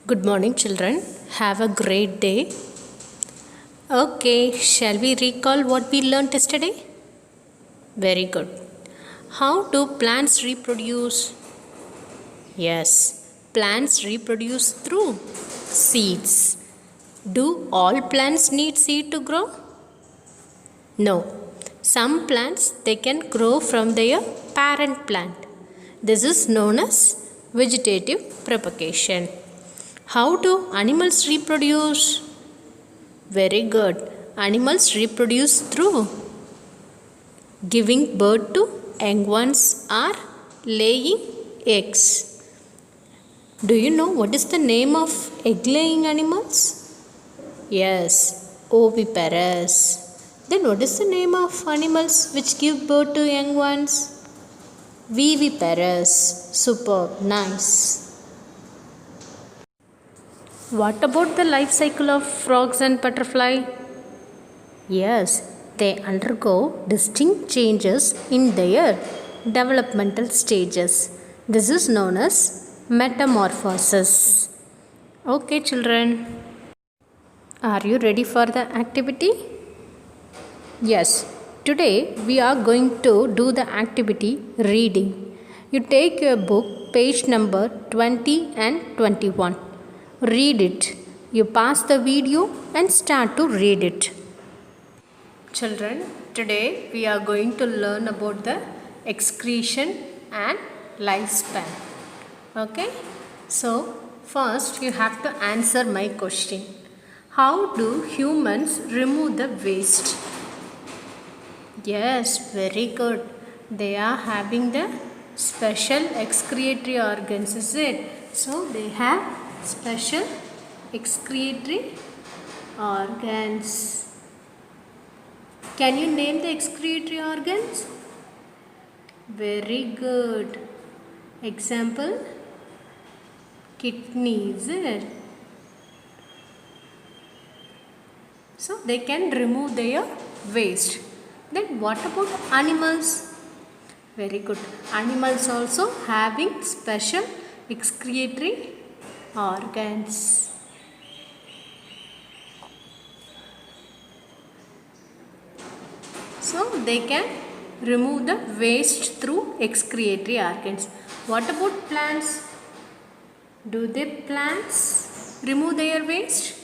Good morning, children. Have a great day. Okay, shall we recall what we learned yesterday? Very good. How do plants reproduce? Yes, plants reproduce through seeds. Do all plants need seed to grow? No. Some plants they can grow from their parent plant. This is known as vegetative propagation. How do animals reproduce? Very good. Animals reproduce through giving birth to young ones or laying eggs. Do you know what is the name of egg laying animals? Yes, oviparous. Then what is the name of animals which give birth to young ones? Viviparous. Superb, nice. What about the life cycle of frogs and butterfly? Yes, they undergo distinct changes in their developmental stages. This is known as metamorphosis. Okay, children. Are you ready for the activity? Yes. Today we are going to do the activity reading. You take your book, page number 20 and 21. Read it. You pause the video and start to read it. Children, today we are going to learn about the excretion and lifespan. Okay? So, first you have to answer my question. How do humans remove the waste? Yes, very good. They are having the special excretory organs, is it? So, they have special excretory organs. Can you name the excretory organs? Very good. Example, kidney, is it? So they can remove their waste. Then what about animals? Very good. Animals also having special excretory organs. So they can remove the waste through excretory organs. What about plants? Do the plants remove their waste?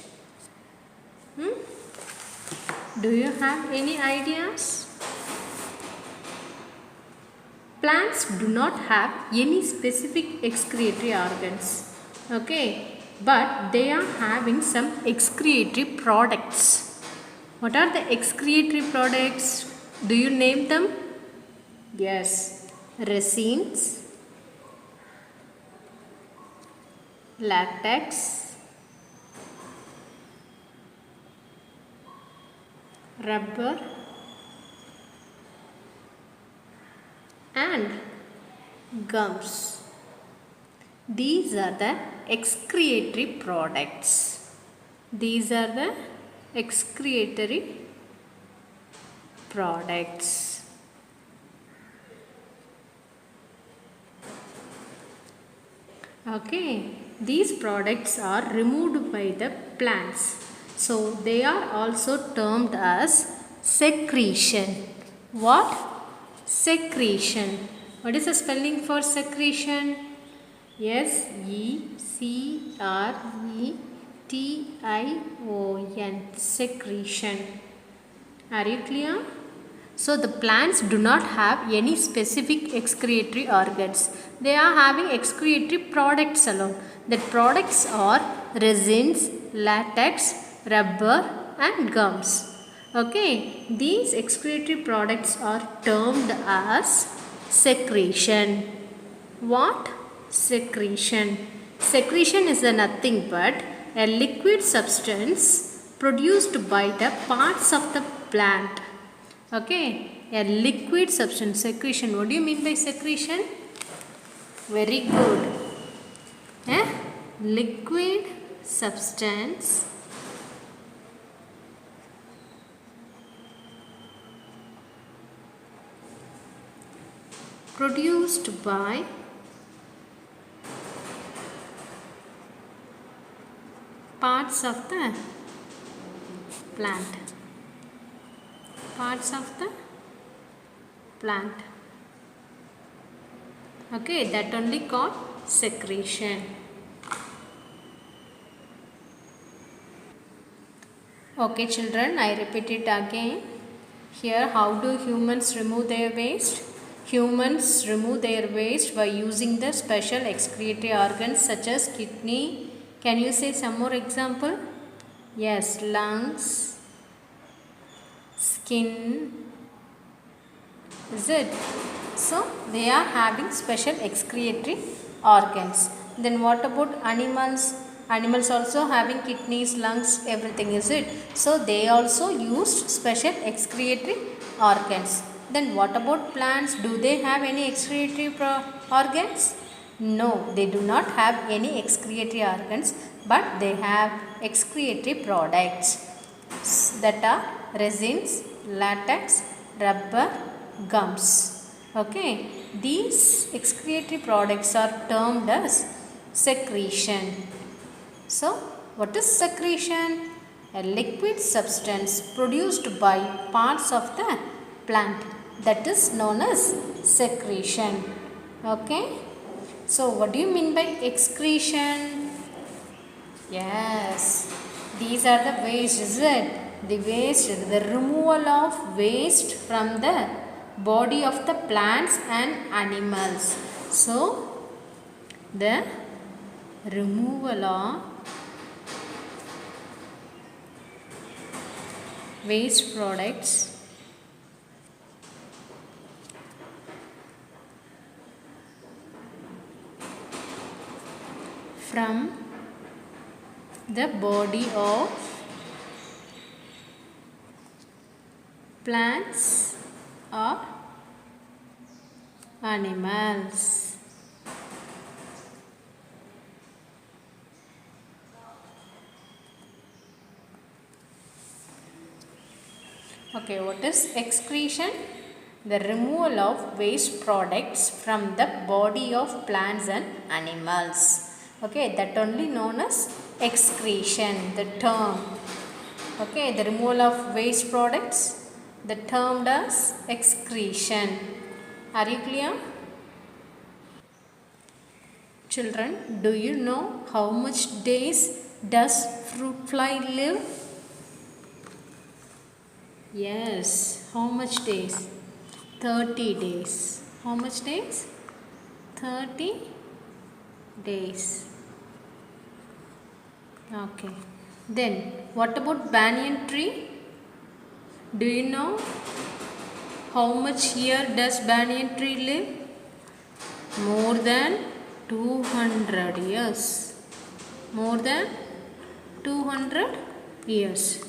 Do you have any ideas? Plants do not have any specific excretory organs. Okay, but they are having some excretory products. What are the excretory products? Do you name them? Yes, resins, latex, rubber and gums. These are the excretory products. These are the excretory products. Okay, these products are removed by the plants. So they are also termed as secretion. What? Secretion. What is the spelling for secretion? S-E-C-R-E-T-I-O-N. Secretion. Are you clear? So the plants do not have any specific excretory organs. They are having excretory products alone. The products are resins, latex, rubber and gums. Okay, these excretory products are termed as secretion. What? Secretion. Secretion is nothing but a liquid substance produced by the parts of the plant. Okay, a liquid substance. Secretion. What do you mean by secretion? Very good. A liquid substance produced by parts of the plant. Parts of the plant. Okay, that only called secretion. Okay children, I repeat it again. Here, how do humans remove their waste? Humans remove their waste by using the special excretory organs such as kidney. Can you say some more example? Yes, lungs, skin. Is it? So, they are having special excretory organs. Then what about animals? Animals also having kidneys, lungs, everything, is it? So, they also used special excretory organs. Then what about plants? Do they have any excretory organs? No, they do not have any excretory organs, but they have excretory products that are resins, latex, rubber, gums. Okay, these excretory products are termed as secretion. So, what is secretion? A liquid substance produced by parts of the plant, that is known as secretion. Okay, so what do you mean by excretion? Yes, these are the waste, is it? The waste, the removal of waste from the body of the plants and animals. So, the removal of waste products from the body of plants or animals. Okay, what is excretion? The removal of waste products from the body of plants and animals. Okay, that only known as excretion, the term. Okay, the removal of waste products, the termed as excretion. Are you clear? Children, do you know how much days does fruit fly live? Yes, how much days? 30 days. How much days? 30 days. Okay. Then, what about banyan tree? Do you know how much year does banyan tree live? More than 200 years. More than 200 years.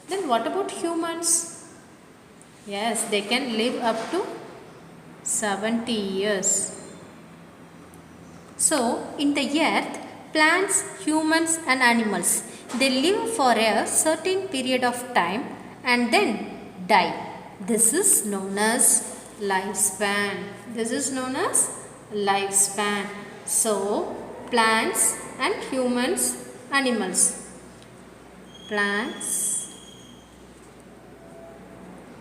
Then what about humans? Yes, they can live up to 70 years. So, in the earth, plants, humans and animals, they live for a certain period of time and then die. This is known as lifespan. This is known as lifespan. So, plants and humans, animals. Plants,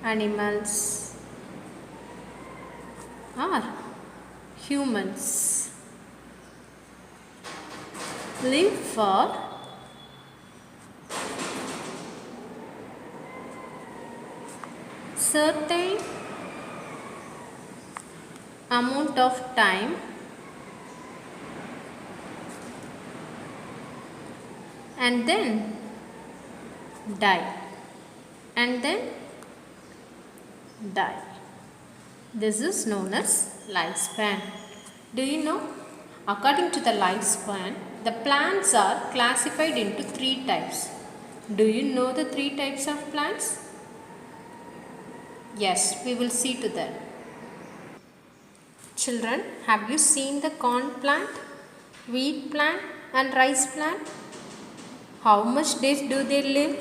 animals or humans live for certain amount of time and then die, and then die. This is known as lifespan. Do you know? According to the lifespan, the plants are classified into 3 types. Do you know the 3 types of plants? Yes, we will see to that. Children, have you seen the corn plant, wheat plant and rice plant? How much days do they live?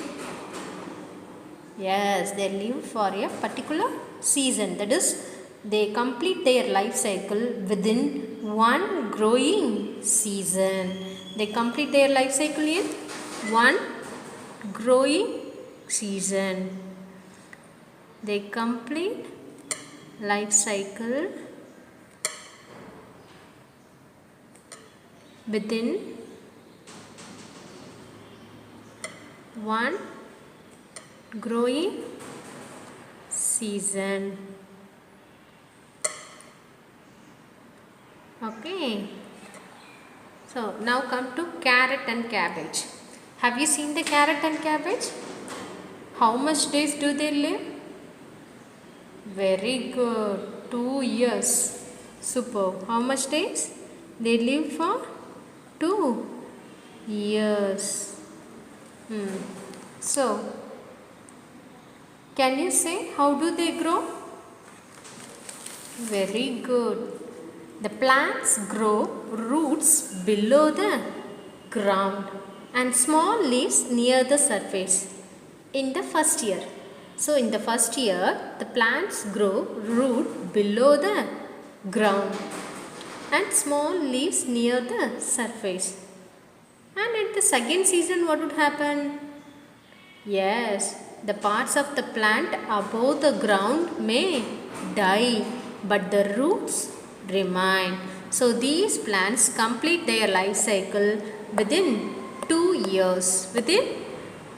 Yes, they live for a particular season. That is, they complete their life cycle within one growing season. They complete their life cycle in one growing season. They complete life cycle within one growing season. Okay. So now come to carrot and cabbage. Have you seen the carrot and cabbage? How much days do they live? Very good. 2 years. Superb. How much days? They live for 2 years. So, can you say how do they grow? Very good. The plants grow roots below the ground and small leaves near the surface in the first year. So in the first year, the plants grow root below the ground and small leaves near the surface. And at the second season, what would happen? Yes, the parts of the plant above the ground may die, but the roots remain. So these plants complete their life cycle within 2 years. Within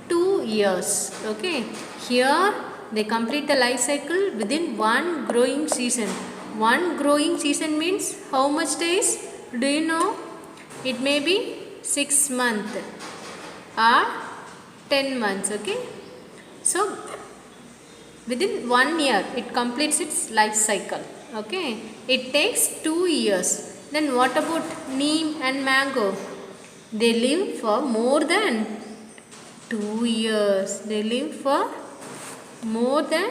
2 years. Okay. Here they complete the life cycle within one growing season. One growing season means how much days? Do you know? It may be 6 months or 10 months. Okay. So within 1 year it completes its life cycle. Okay. It takes 2 years. Then what about neem and mango? They live for more than 2 years. They live for more than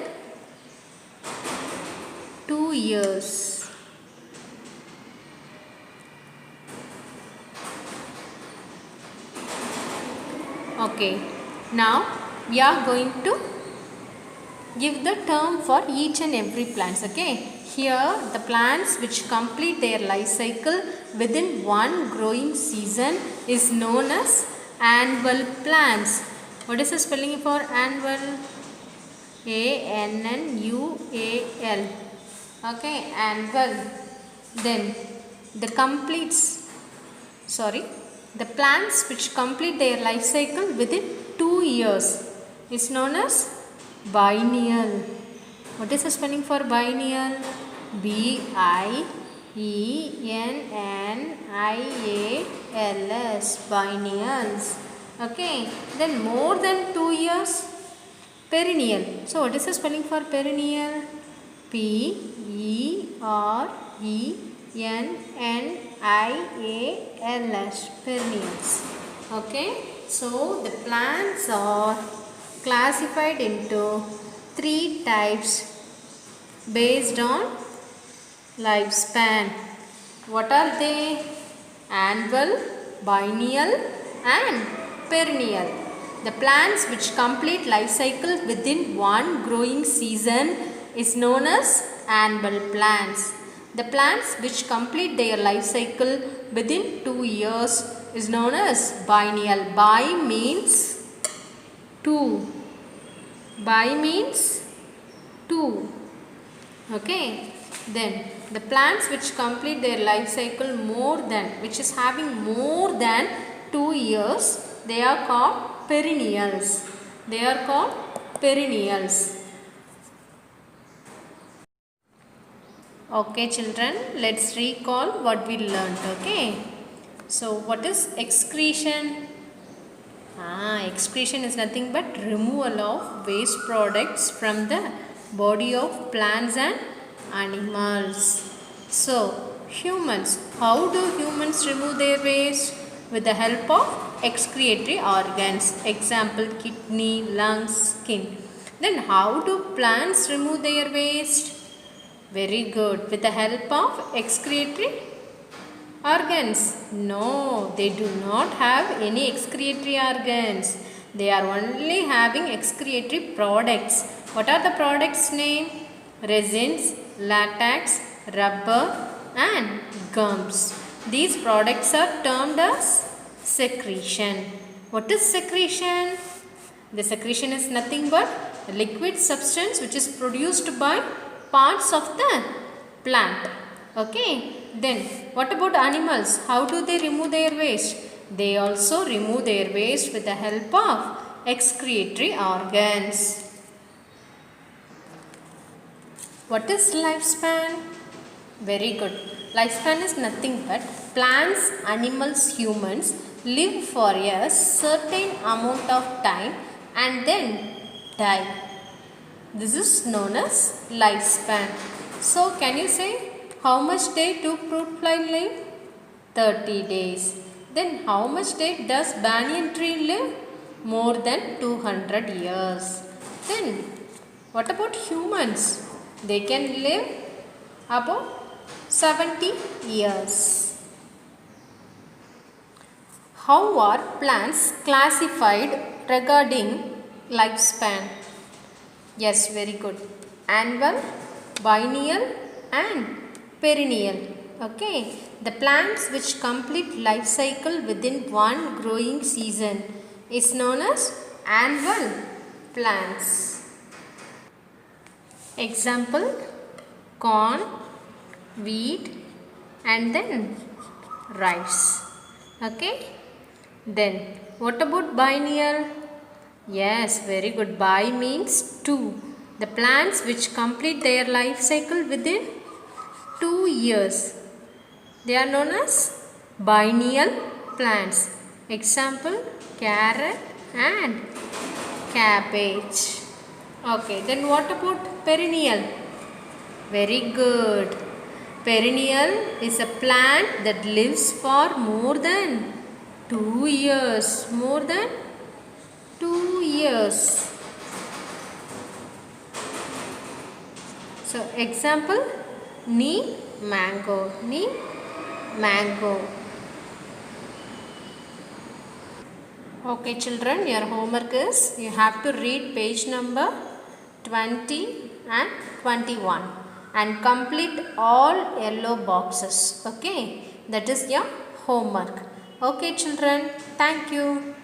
2 years. Okay. Now we are going to give the term for each and every plants. Okay. Here the plants which complete their life cycle within one growing season is known as annual plants. What is the spelling for annual? A-N-N-U-A-L. Okay, annual. Then the plants which complete their life cycle within 2 years is known as biennial. What is the spelling for biennial? B-I-E-N-N-I-A-L-S. Biennials. Okay. Then more than 2 years? Perennial. So what is the spelling for perennial? P-E-R-E-N-N-I-A-L-S. Perennials. Okay. So the plants are classified into 3 types based on lifespan. What are they? Annual, biennial and perennial. The plants which complete life cycle within one growing season is known as annual plants. The plants which complete their life cycle within 2 years is known as biennial. Bi means 2. Bi means 2. Okay. Then the plants which complete their life cycle which is having more than 2 years, they are called perennials. They are called perennials. Okay children, let's recall what we learned. Okay. So what is excretion? Excretion is nothing but removal of waste products from the body of plants and animals. So humans, how do humans remove their waste? With the help of excretory organs. Example, kidney, lungs, skin. Then how do plants remove their waste? Very good. With the help of excretory organs. No, they do not have any excretory organs. They are only having excretory products. What are the products name? Resins, latex, rubber and gums. These products are termed as secretion. What is secretion? The secretion is nothing but a liquid substance which is produced by parts of the plant. Okay. Then what about animals? How do they remove their waste? They also remove their waste with the help of excretory organs. What is lifespan? Very good. Lifespan is nothing but plants, animals, humans live for a certain amount of time and then die. This is known as lifespan. So can you say how much day do fruit fly live? 30 days. Then how much day does banyan tree live? More than 200 years. Then what about humans? They can live about 70 years. How are plants classified regarding lifespan? Yes, very good. Annual, biennial and perennial. Okay. The plants which complete life cycle within one growing season is known as annual plants. Example, corn, wheat and then rice. Okay. Then what about biennial? Yes, very good. Bi means two. The plants which complete their life cycle within 2 years. They are known as biennial plants. Example, carrot and cabbage. Okay, then what about perennial? Very good. Perennial is a plant that lives for more than 2 years. More than 2 years. So, example, neem mango. Neem mango. Okay, children, your homework is you have to read page number 20 and 21 and complete all yellow boxes. Okay, that is your homework. Okay, children, thank you.